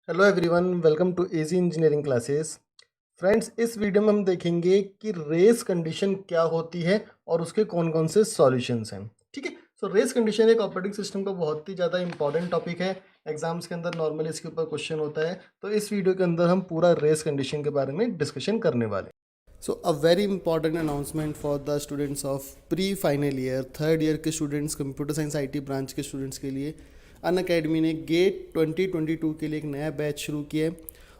Hello everyone, welcome to AG engineering classes. Friends, इस video में हम देखेंगे कि रेस कंडीशन क्या होती है और उसके कौन कौन से सॉल्यूशंस हैं। ठीक है। सो रेस कंडीशन एक ऑपरेटिंग सिस्टम का बहुत ही ज़्यादा इंपॉर्टेंट टॉपिक है। एग्जाम्स के अंदर नॉर्मली इसके ऊपर क्वेश्चन होता है, तो इस वीडियो के अंदर हम पूरा रेस कंडीशन के बारे में डिस्कशन करने वाले हैं। So a very important announcement for the students of pre final year, third year के students, computer science IT branch के स्टूडेंट्स के लिए अनअकैडमी ने गेट 2022 के लिए एक नया बैच शुरू किया है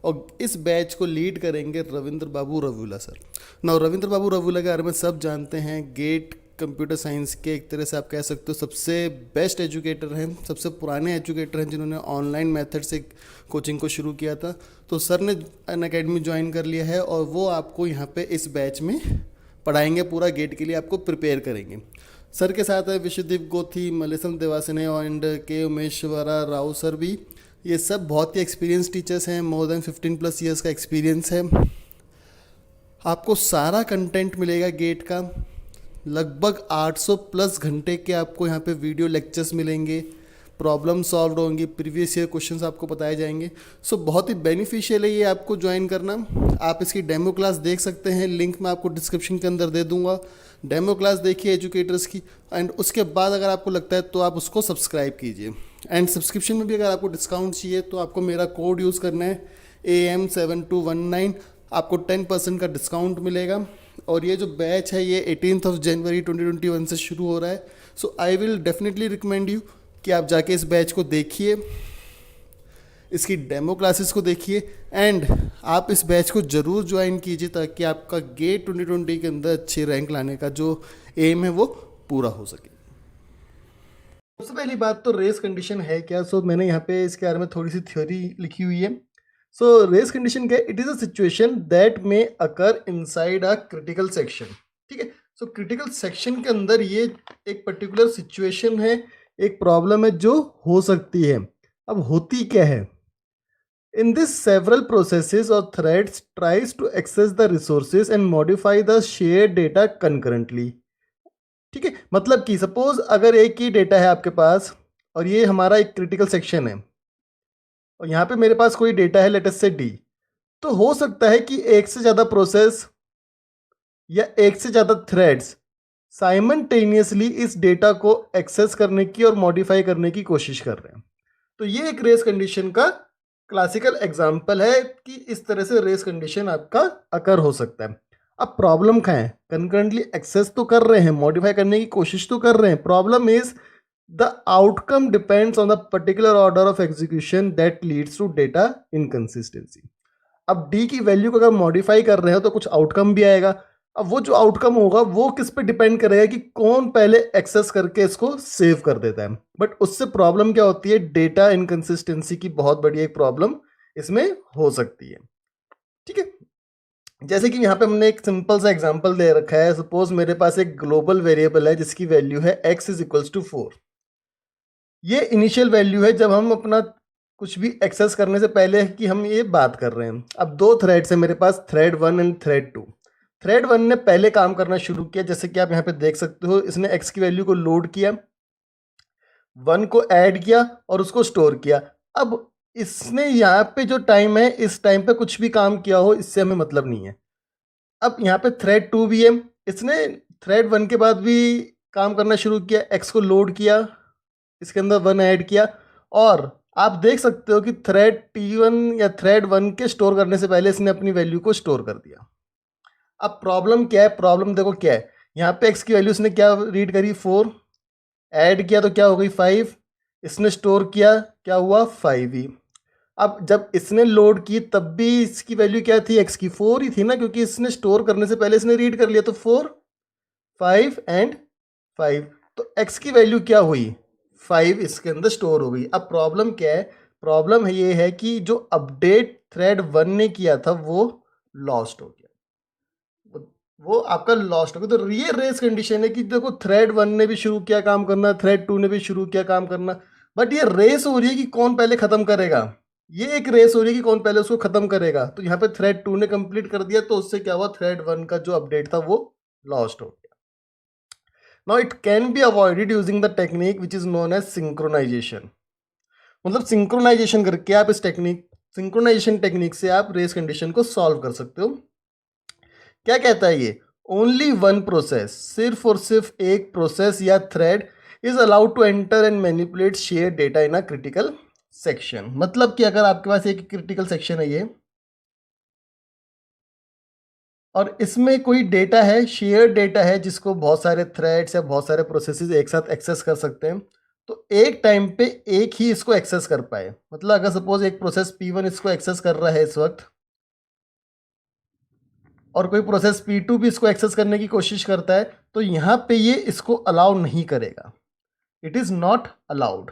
और इस बैच को लीड करेंगे रविंद्र बाबू रवूला सर। ना रविंद्र बाबू रवूला के बारे में सब जानते हैं। गेट कंप्यूटर साइंस के एक तरह से आप कह सकते हो सबसे बेस्ट एजुकेटर हैं, सबसे पुराने एजुकेटर हैं जिन्होंने ऑनलाइन मेथड से कोचिंग को शुरू किया था। तो सर ने अनअकैडमी ज्वाइन कर लिया है और वो आपको यहाँ पे इस बैच में पढ़ाएंगे, पूरा गेट के लिए आपको प्रिपेयर करेंगे। सर के साथ है विश्वदीप गोथी, मलेसम देवासने एंड के उमेश्वरा राव सर भी। ये सब बहुत ही एक्सपीरियंस टीचर्स हैं, मोर देन 15+ ईयर्स का एक्सपीरियंस है। आपको सारा कंटेंट मिलेगा गेट का, लगभग 800+ घंटे के आपको यहाँ पे वीडियो लेक्चर्स मिलेंगे, प्रॉब्लम सॉल्व होंगी, प्रीवियस ईयर क्वेश्चंस आपको बताए जाएंगे। सो बहुत ही बेनिफिशियल है ये आपको ज्वाइन करना। आप इसकी डेमो क्लास देख सकते हैं, लिंक मैं आपको डिस्क्रिप्शन के अंदर दे दूंगा। डेमो क्लास देखिए एजुकेटर्स की, एंड उसके बाद अगर आपको लगता है तो आप उसको सब्सक्राइब कीजिए। एंड सब्सक्रिप्शन में भी अगर आपको डिस्काउंट चाहिए तो आपको मेरा कोड यूज़ करना है AM7219, आपको 10% का डिस्काउंट मिलेगा। और ये जो बैच है ये 18 जनवरी 2021 से शुरू हो रहा है। So I will definitely recommend you कि आप जाके इस बैच को देखिए, इसकी डेमो क्लासेस को देखिए, एंड आप इस बैच को ज़रूर ज्वाइन कीजिए ताकि आपका गेट 2020 के अंदर अच्छी रैंक लाने का जो एम है वो पूरा हो सके। सबसे पहली बात तो रेस कंडीशन है क्या। सो मैंने यहाँ पे इसके बारे में थोड़ी सी थ्योरी लिखी हुई है। सो रेस कंडीशन क्या है? It is a situation that में अकर इनसाइड अ क्रिटिकल सेक्शन। ठीक है। सो क्रिटिकल सेक्शन के अंदर ये एक पर्टिकुलर सिचुएशन है, एक प्रॉब्लम है जो हो सकती है। अब होती क्या है? In this, several processes or threads tries to access the resources and modify the shared data concurrently. ठीक है। मतलब कि सपोज अगर एक ही डेटा है आपके पास और ये हमारा एक क्रिटिकल सेक्शन है और यहाँ पे मेरे पास कोई डेटा है लेट अस से डी, तो हो सकता है कि एक से ज़्यादा प्रोसेस या एक से ज़्यादा थ्रेड्स साइमल्टेनियसली इस डेटा को एक्सेस करने की और मॉडिफाई करने की कोशिश कर रहे हैं। तो ये एक रेस कंडीशन का क्लासिकल एग्जाम्पल है कि इस तरह से रेस कंडीशन आपका अकर हो सकता है। अब प्रॉब्लम क्या है? कंकरेंटली एक्सेस तो कर रहे हैं, मॉडिफाई करने की कोशिश तो कर रहे हैं। Problem is the outcome depends on the particular order of execution that leads to data inconsistency. अब डी की वैल्यू को अगर मॉडिफाई कर रहे हो तो कुछ आउटकम भी आएगा। अब वो जो आउटकम होगा वो किस पे डिपेंड करेगा कि कौन पहले एक्सेस करके इसको सेव कर देता है। बट उससे प्रॉब्लम क्या होती है? डेटा इनकंसिस्टेंसी की बहुत बड़ी एक प्रॉब्लम इसमें हो सकती है। ठीक है। जैसे कि यहाँ पे हमने एक सिंपल सा एग्जांपल दे रखा है। सपोज मेरे पास एक ग्लोबल वेरिएबल है जिसकी वैल्यू है x इज इक्वल्स टू 4। ये इनिशियल वैल्यू है जब हम अपना कुछ भी एक्सेस करने से पहले कि हम ये बात कर रहे हैं। अब दो थ्रेड्स है मेरे पास, थ्रेड 1 एंड थ्रेड 2। थ्रेड 1 ने पहले काम करना शुरू किया, जैसे कि आप यहाँ पे देख सकते हो। इसने x की वैल्यू को लोड किया, 1 को ऐड किया और उसको स्टोर किया। अब इसने यहाँ पे जो टाइम है, इस टाइम पे कुछ भी काम किया हो इससे हमें मतलब नहीं है। अब यहाँ पे थ्रेड 2 भी है, इसने थ्रेड 1 के बाद भी काम करना शुरू किया, x को लोड किया, इसके अंदर 1 ऐड किया, और आप देख सकते हो कि थ्रेड T1 या थ्रेड 1 के स्टोर करने से पहले इसने अपनी वैल्यू को स्टोर कर दिया। अब प्रॉब्लम क्या है? प्रॉब्लम देखो क्या है। यहाँ पे x की वैल्यू इसने क्या रीड करी? 4। ऐड किया तो क्या हो गई? 5। इसने स्टोर किया, क्या हुआ? 5 ही। अब जब इसने लोड की तब भी इसकी वैल्यू क्या थी? x की 4 ही थी ना, क्योंकि इसने स्टोर करने से पहले इसने रीड कर लिया। तो 4, 5 एंड 5, तो x की वैल्यू क्या हुई? 5 इसके अंदर स्टोर हो गई। अब प्रॉब्लम क्या है? प्रॉब्लम ये है कि जो अपडेट थ्रेड 1 ने किया था वो लॉस्ट हो गया, वो आपका लॉस्ट हो गया। तो ये रेस कंडीशन है कि देखो थ्रेड 1 ने भी शुरू किया काम करना, थ्रेड 2 ने भी शुरू किया काम करना, बट ये रेस हो रही है कि कौन पहले खत्म करेगा। ये एक रेस हो रही है कि कौन पहले उसको खत्म करेगा। तो यहाँ पे थ्रेड 2 ने कंप्लीट कर दिया, तो उससे क्या हुआ? थ्रेड 1 का जो अपडेट था वो लॉस्ट हो गया। Now it can be avoided using the technique which is known as synchronization। मतलब सिंक्रोनाइजेशन करके आप इस टेक्निक सिंक्रोनाइजेशन टेक्निक से आप रेस कंडीशन को सॉल्व कर सकते हो। क्या कहता है ये? ओनली वन प्रोसेस, सिर्फ और सिर्फ एक प्रोसेस या thread is allowed to enter and manipulate share data in a critical section. मतलब कि अगर आपके पास एक क्रिटिकल सेक्शन है ये, और इसमें कोई डेटा है, शेयर डेटा है, जिसको बहुत सारे थ्रेड्स या बहुत सारे प्रोसेसेस एक साथ एक्सेस कर सकते हैं, तो एक टाइम पे एक ही इसको एक्सेस कर पाए। मतलब अगर सपोज एक प्रोसेस P1 इसको एक्सेस कर रहा है इस वक्त, और कोई प्रोसेस P2 भी इसको एक्सेस करने की कोशिश करता है, तो यहाँ पे ये इसको अलाउ नहीं करेगा। It is not allowed.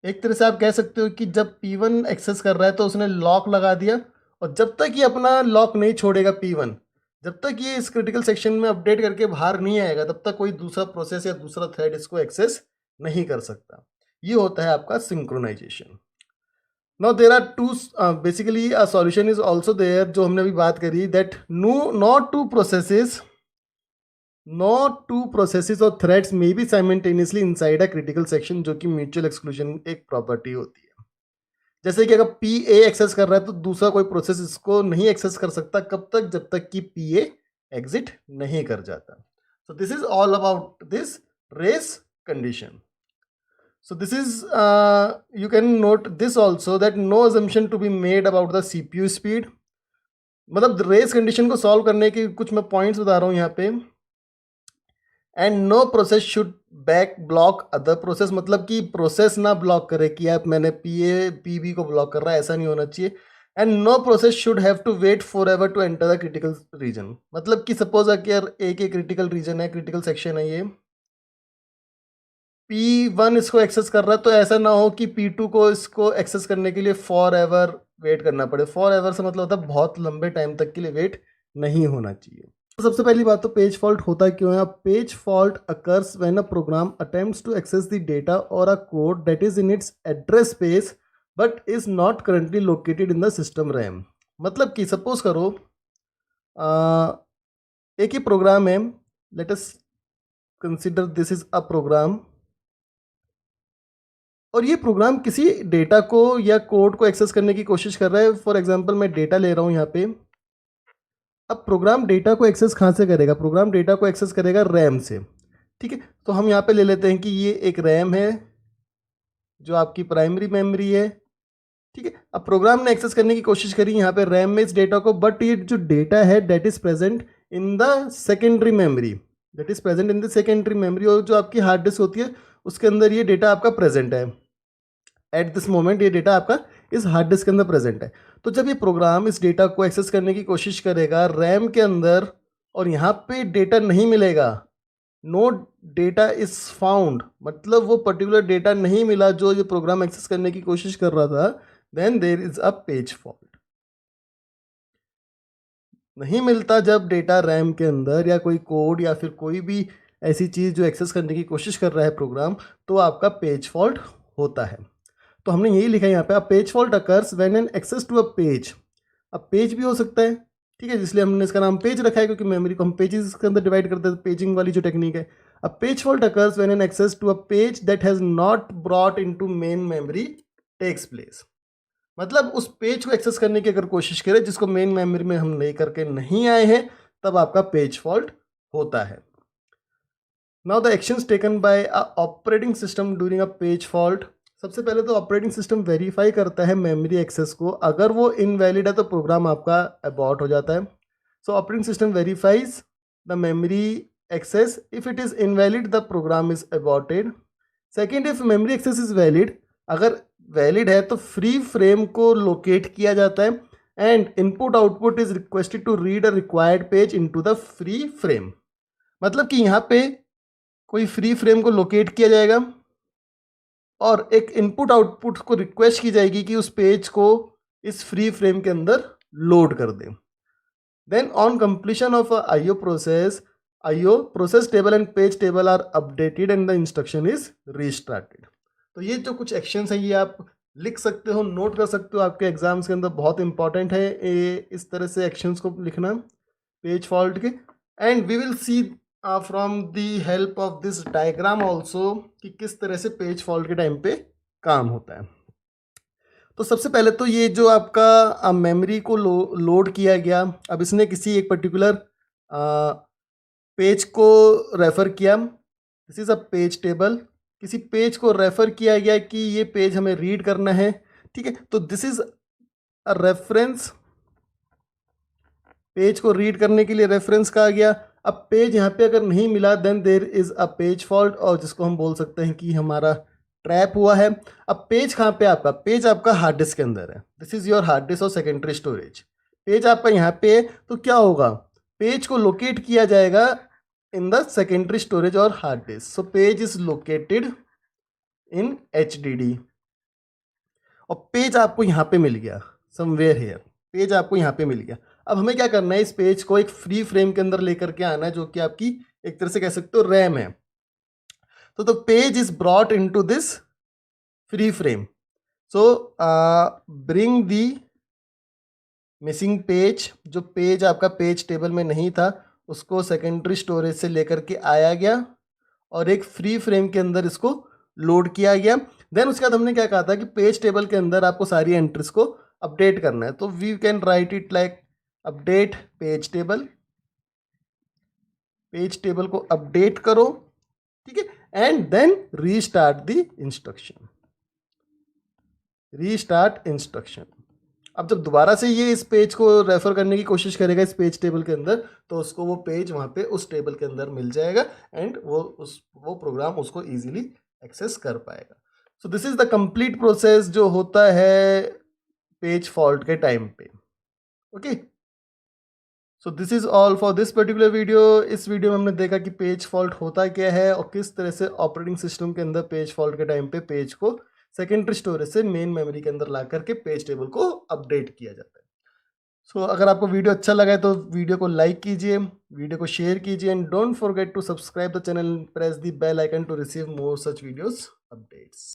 एक तरह से आप कह सकते हो कि जब P1 एक्सेस कर रहा है तो उसने लॉक लगा दिया, और जब तक ये अपना लॉक नहीं छोड़ेगा P1, जब तक ये इस क्रिटिकल सेक्शन में अपडेट करके बाहर नहीं आएगा, तब तक कोई दूसरा प्रोसेस या दूसरा थ्रेड इसको एक्सेस नहीं कर सकता। ये होता है आपका synchronisation. Now there are two, basically a solution is also there, जो हमने अभी बात करी, दैट नॉट टू प्रोसेसेस और threads may be simultaneously inside a critical section, जो कि म्यूचुअल एक्सक्लूजन एक प्रॉपर्टी होती है। जैसे कि अगर पी ए एक्सेस कर रहा है तो दूसरा कोई प्रोसेस इसको नहीं एक्सेस कर सकता, कब तक? जब तक कि पी ए एग्जिट नहीं कर जाता। So this is all about this race condition. So this is, you can note this also, that no assumption to be made about the CPU speed. मतलब रेस कंडीशन को solve करने के कुछ मैं points बता रहा हूँ यहाँ पे। And no process should back block other process, मतलब कि प्रोसेस ना ब्लॉक करे कि आप मैंने पी बी को ब्लॉक कर रहा है, ऐसा नहीं होना चाहिए। And no process should have to wait for ever to enter the critical region. मतलब कि सपोज अगर एक क्रिटिकल रीजन है, क्रिटिकल सेक्शन है ये, P1 इसको एक्सेस कर रहा है, तो ऐसा ना हो कि P2 को इसको एक्सेस करने के लिए फॉर एवर वेट करना पड़े। फॉर एवर से मतलब होता है बहुत लंबे टाइम तक के लिए वेट नहीं होना चाहिए। तो सबसे पहली बात तो पेज फॉल्ट होता क्यों है? Page fault occurs when a program attempts to access the data or a code that is in its address space but is not currently located in the system RAM. मतलब कि suppose करो एक ही program है, let us consider this is a program, और ये programme किसी data को या कोड को एक्सेस करने की कोशिश कर रहा है। फॉर एग्जांपल मैं डेटा ले रहा हूँ यहाँ पे। अब प्रोग्राम डेटा को एक्सेस कहाँ से करेगा? प्रोग्राम डेटा को एक्सेस करेगा रैम से। ठीक है, तो हम यहाँ पे ले लेते हैं कि ये एक रैम है जो आपकी प्राइमरी मेमोरी है। ठीक है, अब प्रोग्राम ने एक्सेस करने की कोशिश करी यहाँ पे रैम में इस डेटा को, बट ये जो डेटा है that is present in the secondary memory, और जो आपकी हार्ड डिस्क होती है उसके अंदर ये डेटा आपका प्रेजेंट है। एट दिस मोमेंट ये डेटा आपका इस हार्ड डिस्क के अंदर प्रेजेंट है। तो जब ये प्रोग्राम इस डेटा को एक्सेस करने की कोशिश करेगा रैम के अंदर, और यहाँ पे डेटा नहीं मिलेगा, नो डेटा इज फाउंड, मतलब वो पर्टिकुलर डेटा नहीं मिला जो ये प्रोग्राम एक्सेस करने की कोशिश कर रहा था, then there is a page fault. नहीं मिलता जब डेटा रैम के अंदर, या कोई कोड या फिर कोई भी ऐसी चीज़ जो एक्सेस करने की कोशिश कर रहा है प्रोग्राम, तो आपका पेज फॉल्ट होता है। तो हमने यही लिखा है यहाँ पे, a page fault occurs when an access to a page. अब पेज भी हो सकता है, ठीक है, इसलिए हमने इसका नाम पेज रखा है, क्योंकि मेमोरी को हम पेजेस के अंदर डिवाइड करते हैं, पेजिंग वाली जो टेक्निक है। A page fault occurs when an access to a page that has not brought into main memory takes place. मतलब उस पेज को एक्सेस करने की अगर कोशिश करें जिसको मेन मेमोरी में हम ले करके नहीं आए हैं, तब आपका पेज फॉल्ट होता है। Now the actions taken by a operating system during a page fault. सबसे पहले तो ऑपरेटिंग सिस्टम वेरीफाई करता है मेमोरी एक्सेस को। अगर वो इनवैलिड है तो प्रोग्राम आपका अबॉर्ट हो जाता है। So operating system verifies the memory access. If it is invalid the program is aborted. Second, if memory access is valid, अगर वैलिड है तो फ्री फ्रेम को लोकेट किया जाता है, and input output is requested to read a required page into the free frame. मतलब कि यहाँ पे कोई फ्री फ्रेम को लोकेट किया जाएगा और एक इनपुट आउटपुट को रिक्वेस्ट की जाएगी कि उस पेज को इस फ्री फ्रेम के अंदर लोड कर दें। Then on completion of IO process table and page table are updated and the instruction is restarted. तो ये जो कुछ एक्शंस हैं ये आप लिख सकते हो, नोट कर सकते हो, आपके एग्जाम्स के अंदर बहुत इंपॉर्टेंट है इस तरह से एक्शंस को लिखना पेज फॉल्ट के। And we will see from the help of this diagram also कि किस तरह से पेज फॉल्ट के टाइम पे काम होता है। तो सबसे पहले तो ये जो आपका मेमोरी को लोड किया गया, अब इसने किसी एक पर्टिकुलर पेज को रेफ़र किया। This is a page table. किसी पेज को रेफ़र किया गया कि ये पेज हमें रीड करना है, ठीक है? तो this is a reference. Page को रीड करने के लिए रेफ़रेंस कहा गया। अब पेज यहाँ पे अगर नहीं मिला then there is a page fault, और जिसको हम बोल सकते हैं कि हमारा ट्रैप हुआ है। अब पेज कहाँ पे आपका? पेज आपका हार्ड डिस्क के अंदर है। This is your hard disk और सेकेंडरी स्टोरेज। पेज आपका यहाँ पे है, तो क्या होगा? पेज को लोकेट किया जाएगा इन द सेकेंडरी स्टोरेज और hard disk. So page is located in HDD और पेज आपको यहाँ पे मिल गया, समवेयर हियर। पेज आपको यहाँ पे मिल गया। अब हमें क्या करना है? इस पेज को एक फ्री फ्रेम के अंदर लेकर के आना है, जो कि आपकी एक तरह से कह सकते हो रैम है। तो the page is brought into this free frame. So bring the missing page. जो पेज आपका पेज टेबल में नहीं था, उसको सेकेंडरी स्टोरेज से लेकर के आया गया और एक फ्री फ्रेम के अंदर इसको लोड किया गया। देन उसके बाद हमने क्या कहा था कि पेज टेबल के अंदर आपको सारी एंट्रीज को अपडेट करना है। तो we can write it like update page table. Page table को अपडेट करो, ठीक है, and then restart the instruction. Restart instruction. अब जब दोबारा से ये इस पेज को रेफर करने की कोशिश करेगा इस पेज टेबल के अंदर, तो उसको वो पेज वहाँ पे उस टेबल के अंदर मिल जाएगा एंड वो प्रोग्राम उसको इजीली एक्सेस कर पाएगा। सो this is the complete process जो होता है पेज फॉल्ट के टाइम पे। Okay, so this is all for this particular video. इस वीडियो में हमने देखा कि पेज फॉल्ट होता क्या है और किस तरह से ऑपरेटिंग सिस्टम के अंदर पेज फॉल्ट के टाइम पे पेज को सेकेंडरी स्टोरेज से मेन मेमोरी के अंदर ला करके पेज टेबल को अपडेट किया जाता है। सो अगर आपको वीडियो अच्छा लगा है तो वीडियो को लाइक कीजिए, वीडियो को शेयर कीजिए and don't forget to subscribe the channel, press the bell icon to receive more such videos updates.